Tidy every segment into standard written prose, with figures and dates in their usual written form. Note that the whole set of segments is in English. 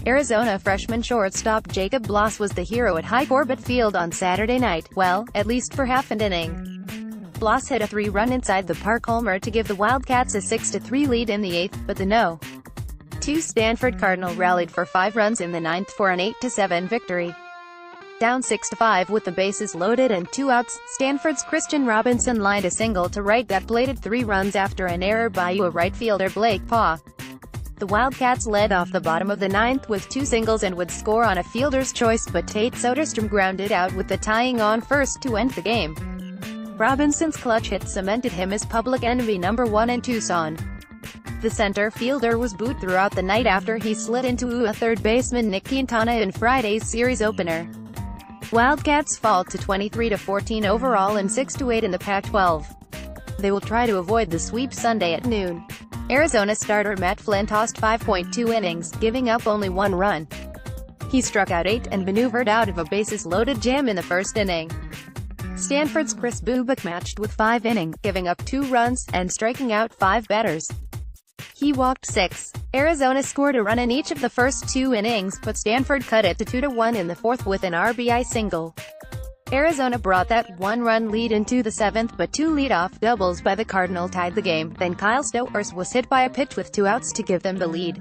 Arizona freshman shortstop Jacob Blas was the hero at Hi Corbett Field on Saturday night, well, at least for half an inning. Blas hit a 3-run inside the park homer to give the Wildcats a 6-3 lead in the 8th, but the No.2 Stanford Cardinal rallied for 5 runs in the 9th for an 8-7 victory. Down 6-5 with the bases loaded and 2 outs, Stanford's Christian Robinson lined a single to right that bladed 3 runs after an error by a right fielder Blake Paugh. The Wildcats led off the bottom of the 9th with 2 singles and would score on a fielder's choice, but Tate Soderstrom grounded out with the tying on first to end the game. Robinson's clutch hit cemented him as public enemy number 1 in Tucson. The center fielder was booed throughout the night after he slid into a third baseman Nick Quintana in Friday's series opener. Wildcats fall to 23-14 overall and 6-8 in the Pac-12. They will try to avoid the sweep Sunday at noon. Arizona starter Matt Flynn tossed 5.2 innings, giving up only 1 run. He struck out 8 and maneuvered out of a bases-loaded jam in the first inning. Stanford's Chris Bubak matched with 5 innings, giving up 2 runs, and striking out 5 batters. He walked 6. Arizona scored a run in each of the first 2 innings, but Stanford cut it to 2-1 in the 4th with an RBI single. Arizona brought that 1-run lead into the 7th, but 2 leadoff doubles by the Cardinal tied the game. Then Kyle Stowers was hit by a pitch with 2 outs to give them the lead.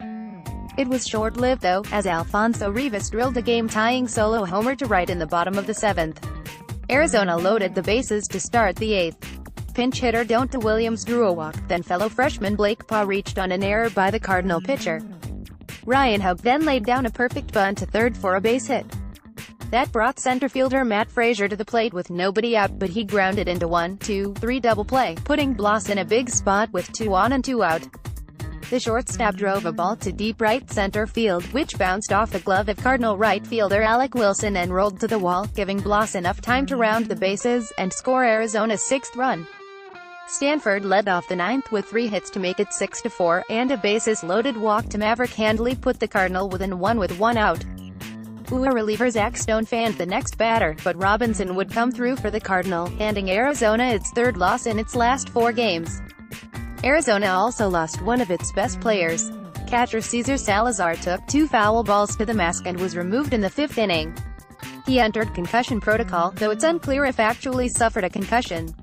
It was short-lived though, as Alfonso Rivas drilled a game-tying solo homer to right in the bottom of the 7th. Arizona loaded the bases to start the 8th. Pinch hitter Donta Williams drew a walk, then fellow freshman Blake Paugh reached on an error by the Cardinal pitcher. Ryan Hug then laid down a perfect bunt to third for a base hit. That brought center fielder Matt Frazier to the plate with nobody out, but he grounded into 1-2-3 double play, putting Blas in a big spot with 2 on and 2 out. The shortstop drove a ball to deep right center field, which bounced off the glove of Cardinal right fielder Alec Wilson and rolled to the wall, giving Blas enough time to round the bases and score Arizona's 6th run. Stanford led off the 9th with 3 hits to make it 6-4, and a bases-loaded walk to Maverick Handley put the Cardinal within 1 with 1 out. Reliever Zach Stone fanned the next batter, but Robinson would come through for the Cardinal, handing Arizona its 3rd loss in its last 4 games. Arizona also lost one of its best players. Catcher Cesar Salazar took 2 foul balls to the mask and was removed in the 5th inning. He entered concussion protocol, though it's unclear if actually suffered a concussion.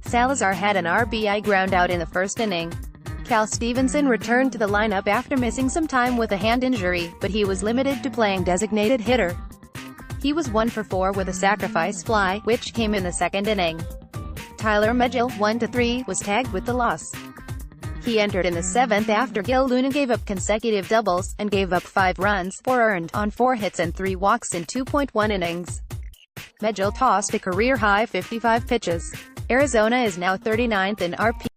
Salazar had an RBI groundout in the 1st inning. Cal Stevenson returned to the lineup after missing some time with a hand injury, but he was limited to playing designated hitter. He was 1 for 4 with a sacrifice fly, which came in the 2nd inning. Tyler Megill, 1-3, was tagged with the loss. He entered in the 7th after Gil Luna gave up consecutive doubles, and gave up 5 runs, 4 earned, on 4 hits and 3 walks in 2.1 innings. Megill tossed a career-high 55 pitches. Arizona is now 39th in RP.